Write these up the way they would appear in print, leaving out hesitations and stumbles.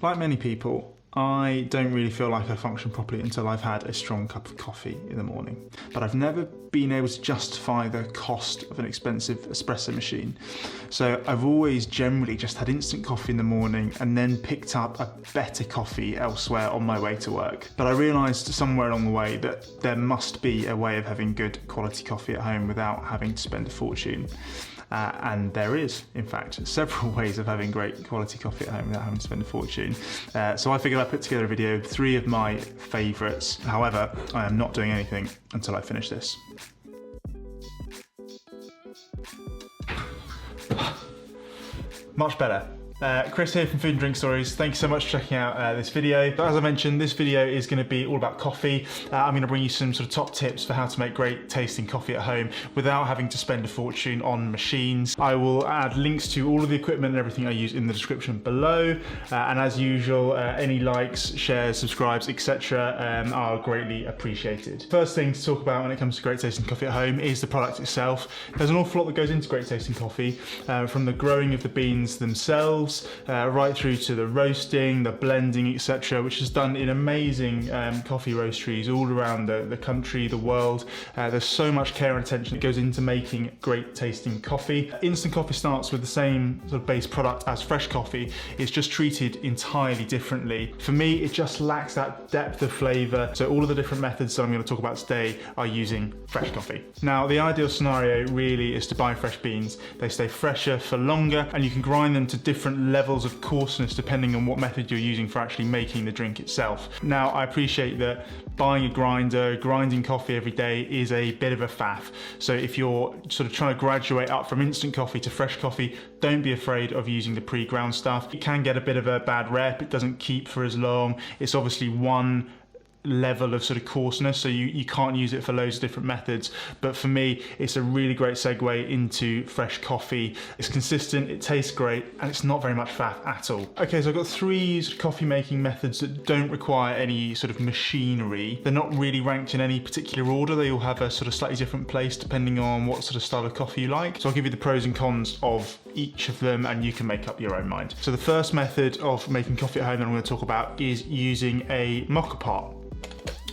Like many people, I don't really feel like I function properly until I've had a strong cup of coffee in the morning. But I've never been able to justify the cost of an expensive espresso machine. So I've always generally just had instant coffee in the morning and then picked up a better coffee elsewhere on my way to work. But I realised somewhere along the way that there must be a way of having good quality coffee at home without having to spend a fortune. And there is, in fact, several ways of having great quality coffee at home without having to spend a fortune. So I figured I'd put together a video of 3 of my favourites. However, I am not doing anything until I finish this. Much better. Chris here from Food and Drink Stories. Thank you so much for checking out this video. But as I mentioned, this video is going to be all about coffee. I'm going to bring you some sort of top tips for how to make great tasting coffee at home without having to spend a fortune on machines. I will add links to all of the equipment and everything I use in the description below. And as usual, any likes, shares, subscribes, etc. are greatly appreciated. First thing to talk about when it comes to great tasting coffee at home is the product itself. There's an awful lot that goes into great tasting coffee, from the growing of the beans themselves, right through to the roasting, the blending, etc., which is done in amazing coffee roasteries all around the country, the world. There's so much care and attention that goes into making great tasting coffee. Instant coffee starts with the same sort of base product as fresh coffee. It's just treated entirely differently. For me, it just lacks that depth of flavour. So all of the different methods that I'm going to talk about today are using fresh coffee. Now, the ideal scenario really is to buy fresh beans. They stay fresher for longer, and you can grind them to different levels of coarseness depending on what method you're using for actually making the drink itself. Now, I appreciate that buying a grinder, grinding coffee every day is a bit of a faff. So if you're sort of trying to graduate up from instant coffee to fresh coffee, don't be afraid of using the pre-ground stuff. It can get a bit of a bad rep. It doesn't keep for as long. It's obviously one level of sort of coarseness, so you can't use it for loads of different methods. But for me, it's a really great segue into fresh coffee. It's consistent, it tastes great, and it's not very much faff at all. Okay, so I've got 3 coffee making methods that don't require any sort of machinery. They're not really ranked in any particular order. They all have a sort of slightly different place depending on what sort of style of coffee you like. So I'll give you the pros and cons of each of them, and you can make up your own mind. So the first method of making coffee at home that I'm going to talk about is using a Moka Pot.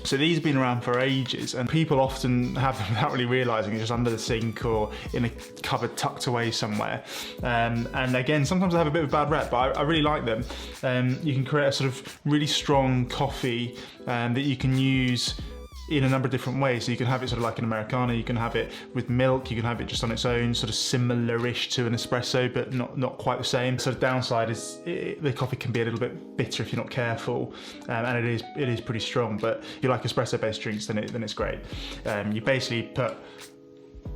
So these have been around for ages, and people often have them without really realising it's just under the sink or in a cupboard tucked away somewhere. And again, sometimes they have a bit of a bad rep, but I really like them. You can create a sort of really strong coffee that you can use in a number of different ways. So you can have it sort of like an Americano, you can have it with milk, you can have it just on its own, sort of similar-ish to an espresso, but not quite the same. So the downside is the coffee can be a little bit bitter if you're not careful, and it is pretty strong. But if you like espresso-based drinks, then it's great. You basically put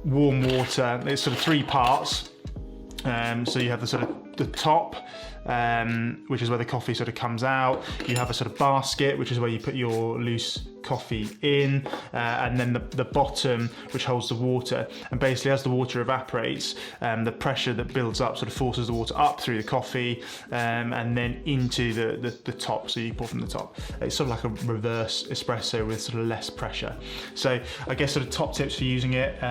warm water. It's sort of 3 parts. So you have the sort of the top, which is where the coffee sort of comes out. You have a sort of basket, which is where you put your loose coffee in, and then the bottom, which holds the water. And basically, as the water evaporates, the pressure that builds up sort of forces the water up through the coffee, and then into the top. So you pour from the top. It's sort of like a reverse espresso with sort of less pressure. So I guess sort of top tips for using it: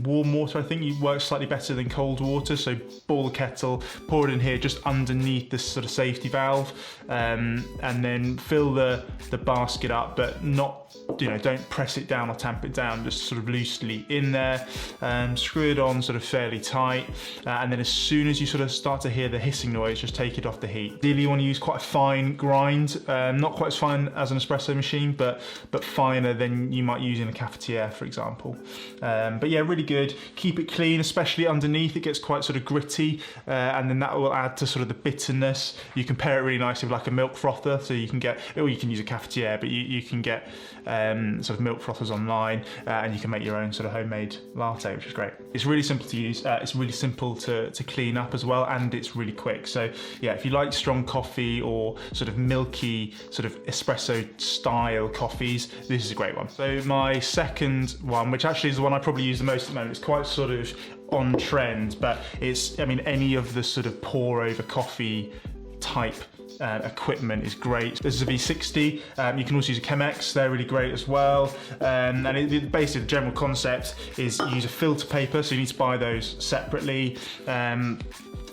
warm water, I think, works slightly better than cold water. So boil the kettle, pour it in here just underneath this sort of safety valve, and then fill the basket up, but not, don't press it down or tamp it down, just sort of loosely in there. Screw it on sort of fairly tight, and then as soon as you sort of start to hear the hissing noise, just take it off the heat. Ideally, you want to use quite a fine grind, not quite as fine as an espresso machine, but finer than you might use in a cafetiere, for example. But yeah, really good. Keep it clean, especially underneath. It gets quite sort of gritty, and then that will add to sort of the bitterness. You can pair it really nicely with like a milk frother, so you can get, or you can use a cafetiere, but you can get sort of milk frothers online, and you can make your own sort of homemade latte, which is great. It's really simple to use, it's really simple to clean up as well, and it's really quick. So yeah, if you like strong coffee or sort of milky sort of espresso style coffees, this is a great one. So my second one, which actually is the one I probably use the most at the moment, it's quite sort of on trend, but it's, I mean, any of the sort of pour over coffee type equipment is great. This is a V60. You can also use a Chemex, they're really great as well. And basically the general concept is you use a filter paper, so you need to buy those separately.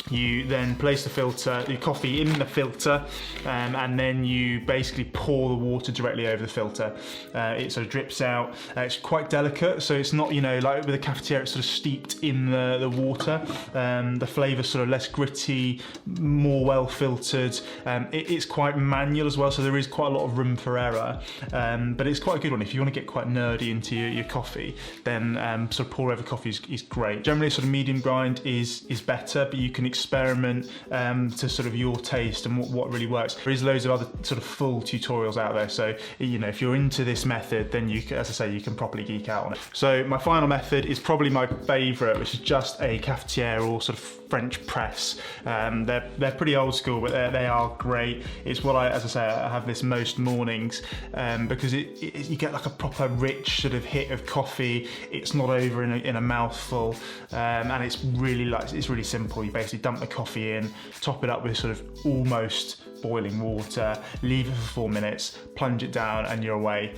You then place the filter, your coffee in the filter, and then you basically pour the water directly over the filter. It sort of drips out. It's quite delicate, so it's not, you know, like with a cafetiere, it's sort of steeped in the water. The flavour's sort of less gritty, more well filtered. It's quite manual as well, so there is quite a lot of room for error. But it's quite a good one. If you want to get quite nerdy into your coffee, then sort of pour over coffee is great. Generally, sort of medium grind is better, but you can experiment to sort of your taste and what really works. There is loads of other sort of full tutorials out there, so you know, if you're into this method, then you can, as I say, you can properly geek out on it. So my final method is probably my favourite, which is just a cafetiere or sort of French press. They're pretty old school, but they are great. It's what as I say, I have this most mornings because you get like a proper rich sort of hit of coffee. It's not over in a mouthful, and it's really simple. You basically dump the coffee in, top it up with sort of almost boiling water, leave it for 4 minutes, plunge it down, and you're away.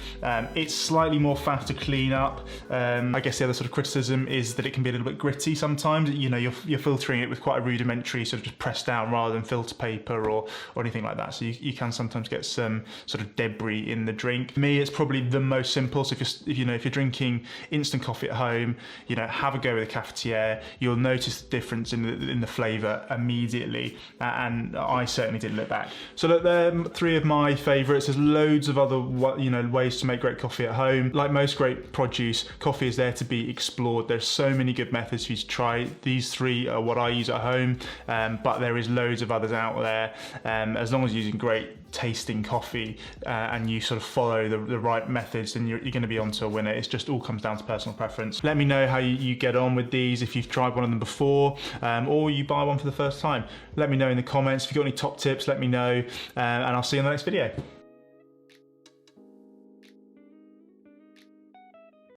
It's slightly more faff to clean up. I guess the other sort of criticism is that it can be a little bit gritty sometimes. You know, you're filtering it with quite a rudimentary sort of just press down rather than filter paper or anything like that. So you can sometimes get some sort of debris in the drink. For me, it's probably the most simple. So if you're drinking instant coffee at home, you know, have a go with a cafetiere. You'll notice the difference in the flavour immediately, and I certainly didn't look back. So look, they're 3 of my favourites. There's loads of other ways to make great coffee at home. Like most great produce, coffee is there to be explored. There's so many good methods for you to try. These 3 are what I use at home, but there is loads of others out there. As long as you're using great tasting coffee and you sort of follow the right methods, then you're going to be onto a winner. It just all comes down to personal preference. Let me know how you get on with these, if you've tried one of them before, or you buy one for the first time. Let me know in the comments. If you've got any top tips, let me know, and I'll see you in the next video.